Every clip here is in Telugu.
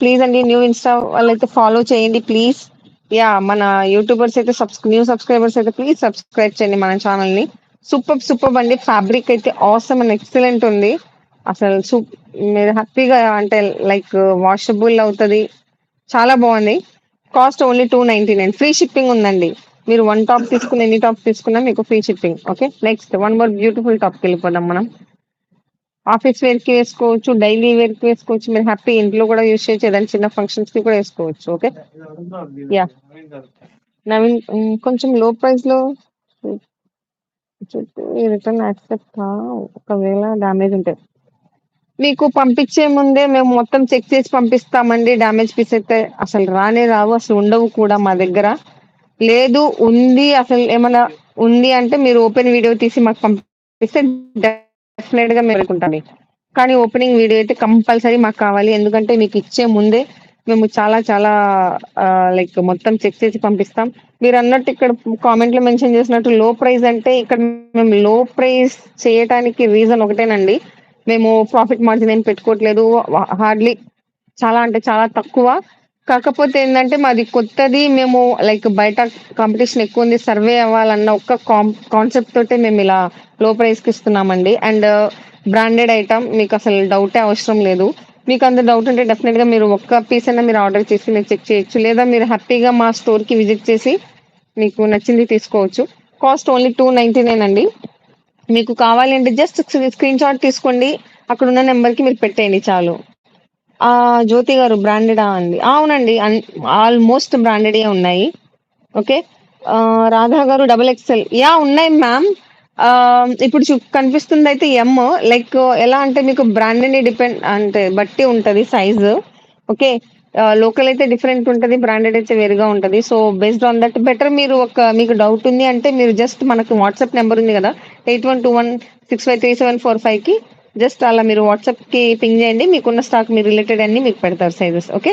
ప్లీజ్ అండి న్యూ ఇన్స్టా వాళ్ళైతే ఫాలో చేయండి ప్లీజ్. మన యూట్యూబర్స్ అయితే న్యూ సబ్స్క్రైబర్స్ అయితే ప్లీజ్ సబ్స్క్రైబ్ చేయండి మన ఛానల్ ని. సూపర్ సూపర్ అండి, ఫ్యాబ్రిక్ అయితే ఆసమ్ అండ్ ఎక్సలెంట్ ఉంది. అసలు మీరు హ్యాపీగా అంటే లైక్ వాషబుల్ అవుతుంది, చాలా బాగుంది. కాస్ట్ ఓన్లీ 299, ఫ్రీ షిప్పింగ్ ఉందండి. మీరు 1 టాప్ తీసుకున్న ఎన్ని టాప్ తీసుకున్నా మీకు free shipping. Okay, next one more beautiful టాప్కి వెళ్ళిపోదాం మనం. ఆఫీస్ వేర్ కి వేసుకోవచ్చు, డైలీ వేర్ కి వేసుకోవచ్చు, మీరు హ్యాపీ ఇంట్లో కూడా యూస్ చేయొచ్చు, ఏదైనా చిన్న ఫంక్షన్స్ కి కూడా వేసుకోవచ్చు. ఓకే, యా నవీన్ కొంచెం లో ప్రైస్ లో రిటర్న్ యాక్సెప్ట్, ఒకవేళ డ్యామేజ్ ఉంటే మీకు పంపించే ముందే మేము మొత్తం చెక్ చేసి పంపిస్తామండి. డ్యామేజ్ పీస్ అయితే అసలు రానే రావు, అసలు ఉండవు కూడా మా దగ్గర. లేదు ఉంది అసలు ఏమైనా ఉంది అంటే మీరు ఓపెన్ వీడియో తీసి మాకు పంపిస్తే డెఫినెట్ గా మేము అనుకుంటాం. కానీ ఓపెనింగ్ వీడియో అయితే కంపల్సరీ మాకు కావాలి, ఎందుకంటే మీకు ఇచ్చే ముందే మేము చాలా చాలా లైక్ మొత్తం చెక్ చేసి పంపిస్తాం. మీరు అన్నట్టు ఇక్కడ కామెంట్ లో మెన్షన్ చేసినట్టు లో ప్రైస్ అంటే ఇక్కడ మేము లో ప్రైస్ చేయటానికి రీజన్ ఒకటేనండి, మేము ప్రాఫిట్ మార్జిన్ ఏం పెట్టుకోవట్లేదు. హార్డ్లీ చాలా అంటే చాలా తక్కువ. కాకపోతే ఏంటంటే మాది కొత్తది, మేము లైక్ బయట కాంపిటీషన్ ఎక్కువ ఉంది, సర్వే అవ్వాలన్న ఒక్క కాన్సెప్ట్ తోటే మేము ఇలా లో ప్రైస్ కి ఇస్తున్నామండి. అండ్ బ్రాండెడ్ ఐటమ్, మీకు అసలు డౌటే అవసరం లేదు. మీకు అంత డౌట్ ఉంటే డెఫినెట్ గా మీరు ఒక్క పీస్ అయినా మీరు ఆర్డర్ చేసి మీరు చెక్ చేయొచ్చు, లేదా మీరు హ్యాపీగా మా స్టోర్ కి విజిట్ చేసి మీకు నచ్చింది తీసుకోవచ్చు. కాస్ట్ ఓన్లీ 299 అండి. మీకు కావాలి అంటే జస్ట్ స్క్రీన్ షాట్ తీసుకోండి, అక్కడ ఉన్న నెంబర్ కి మీరు పెట్టేయండి చాలు. జ్యోతి గారు బ్రాండెడా అండి? అవునండి, ఆల్మోస్ట్ బ్రాండెడ్ ఉన్నాయి. ఓకే, రాధా గారు డబుల్ ఎక్స్ఎల్ ఉన్నాయి మ్యామ్. ఇప్పుడు కనిపిస్తుంది అయితే ఎమ్, లైక్ ఎలా అంటే మీకు బ్రాండ్ ని డిపెండ్ అంటే బట్టి ఉంటది సైజు. ఓకే, లోకల్ అయితే డిఫరెంట్ ఉంటది, బ్రాండెడ్ అయితే వేరుగా ఉంటది. So based on that better మీరు మీకు డౌట్ ఉంది అంటే మీరు జస్ట్ మనకు వాట్సాప్ నెంబర్ ఉంది కదా, 8121653745 కి జస్ట్ అలా మీరు వాట్సాప్ కి పింగ్ చేయండి, మీకున్న స్టాక్ మీ రిలేటెడ్ అన్ని మీకు పెడతారు సైజెస్. ఓకే,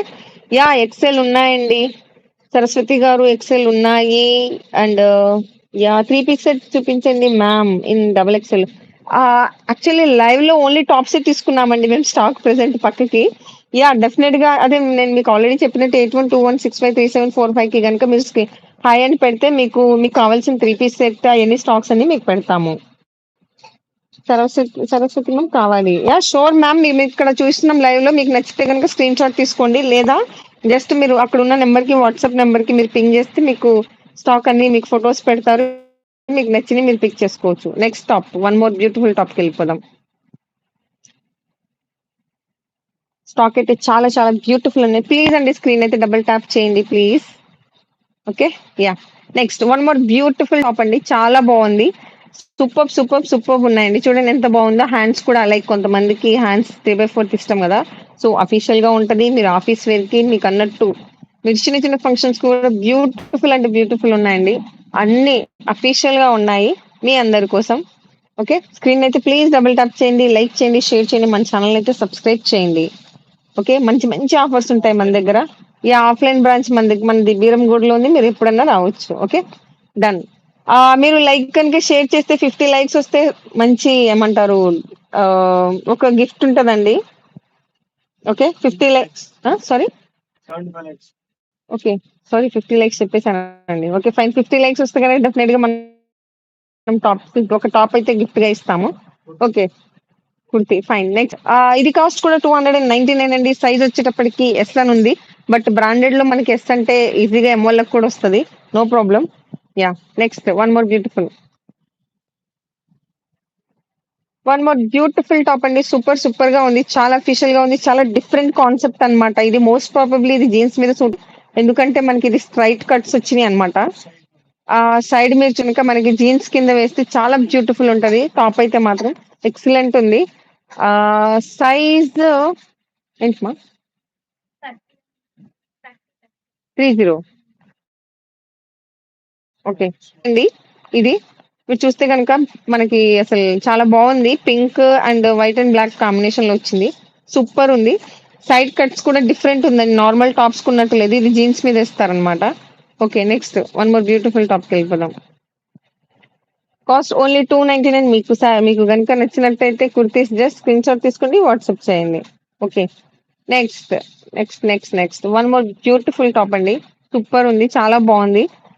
ఎక్సెల్ ఉన్నాయండి సరస్వతి గారు, ఎక్సెల్ ఉన్నాయి. అండ్ 3 పీస్ సెట్ చూపించండి ma'am in double XL. Actually live లో ఓన్లీ టాప్స్ తీసుకున్నామండి మేము స్టాక్ ప్రెసెంట్ పక్కకి. డెఫినెట్ గా అదే నేను మీకు ఆల్రెడీ చెప్పినట్టు 8121653745 కి కనుక మీరు హాయ్ అని పెడితే మీకు కావాల్సిన 3 పీస్ సెట్ అవన్నీ స్టాక్స్ అన్ని మీకు పెడతాము. సరస్వతి మ్యామ్ కావాలి, షూర్ మ్యామ్. మేము ఇక్కడ చూస్తున్నాం లైవ్ లో, మీకు నచ్చితే కనుక స్క్రీన్ షాట్ తీసుకోండి, లేదా జస్ట్ మీరు అక్కడ ఉన్న నెంబర్ కి వాట్సాప్ నెంబర్ కి మీరు పింగ్ చేస్తే మీకు స్టాక్ అన్ని మీకు ఫొటోస్ పెడతారు, మీకు నచ్చింది మీరు పిక్ చేసుకోవచ్చు. Next top, one more beautiful top కి వెళ్ళిపోదాం. స్టాక్ అయితే చాలా చాలా బ్యూటిఫుల్ ఉన్నాయి. ప్లీజ్ అండి స్క్రీన్ అయితే డబుల్ ట్యాప్ చేయండి please. Okay, next one more beautiful top అండి, చాలా బాగుంది. సూపర్ సూపర్ సూపర్ ఉన్నాయండి, చూడండి ఎంత బాగుందో. హ్యాండ్స్ కూడా లైక్ కొంతమందికి హ్యాండ్స్ 3/4 ఇష్టం కదా, సో అఫీషియల్ గా ఉంటది. మీరు ఆఫీస్ వేర్ కి మీకు అన్నట్టు మీరు చిన్న చిన్న ఫంక్షన్స్ కూడా బ్యూటిఫుల్ అంటే బ్యూటిఫుల్ ఉన్నాయండి. అన్ని అఫీషియల్ గా ఉన్నాయి మీ అందరి కోసం. ఓకే, స్క్రీన్ అయితే ప్లీజ్ డబుల్ ట్యాప్ చేయండి, లైక్ చేయండి, షేర్ చేయండి, మన ఛానల్ అయితే సబ్స్క్రైబ్ చేయండి. ఓకే, మంచి మంచి ఆఫర్స్ ఉంటాయి మన దగ్గర. ఆఫ్లైన్ బ్రాంచ్ మనది బీరంగూడలో ఉంది, మీరు ఎప్పుడన్నా రావచ్చు. Okay, done. మీరు లైక్ కనుక షేర్ చేస్తే 50 లైక్స్ వస్తే మంచి ఏమంటారు ఒక గిఫ్ట్ ఉంటదండి. ఓకే, 50 likes, sorry okay, sorry 50 likes చెప్పేసానండి. ఓకే ఫైన్, 50 లైక్స్ వస్తే కనుక డెఫినెట్ గా మనం ఒక టాప్ అయితే గిఫ్ట్ గా ఇస్తాము. Okay, kurti fine. నెక్స్ట్ ఇది కాస్ట్ కూడా 299 అండి. సైజ్ వచ్చేటప్పటికి ఎస్ అని ఉంది, బట్ బ్రాండెడ్ లో మనకి ఎస్ అంటే ఈజీగా ML కూడా వస్తుంది, no problem. Next one more beautiful top అండి, సూపర్ సూపర్ గా ఉంది, చాలా అఫీషియల్ గా ఉంది, చాలా డిఫరెంట్ కాన్సెప్ట్ అన్నమాట. ఇది మోస్ట్ ప్రాబబ్లీ ఇది జీన్స్ మీద సూట్, ఎందుకంటే మనకి ఇది స్ట్రైట్ కట్స్ వచ్చినాయి అనమాట. సైడ్ మీద చునుక మనకి జీన్స్ కింద వేస్తే చాలా బ్యూటిఫుల్ ఉంటది. టాప్ అయితే మాత్రం ఎక్సలెంట్ ఉంది. సైజ్ ఏంటమ్మా? 30. ఓకే అండి, ఇది మీరు చూస్తే కనుక మనకి అసలు చాలా బాగుంది. Pink and white and black combination లో వచ్చింది, సూపర్ ఉంది. సైడ్ కట్స్ కూడా డిఫరెంట్ ఉందండి, నార్మల్ టాప్స్ కున్నట్టు లేదు, ఇది జీన్స్ మీద వేస్తారనమాట. Okay, next one more beautiful top కి వెళ్ళిపోదాం. Cost only 299. మీకు కనుక నచ్చినట్టయితే కుర్తీస్ జస్ట్ స్క్రీన్ షాట్ తీసుకోండి, వాట్సాప్ చేయండి. Okay, next next one more beautiful top అండి. సూపర్ ఉంది. చాలా బాగుంది.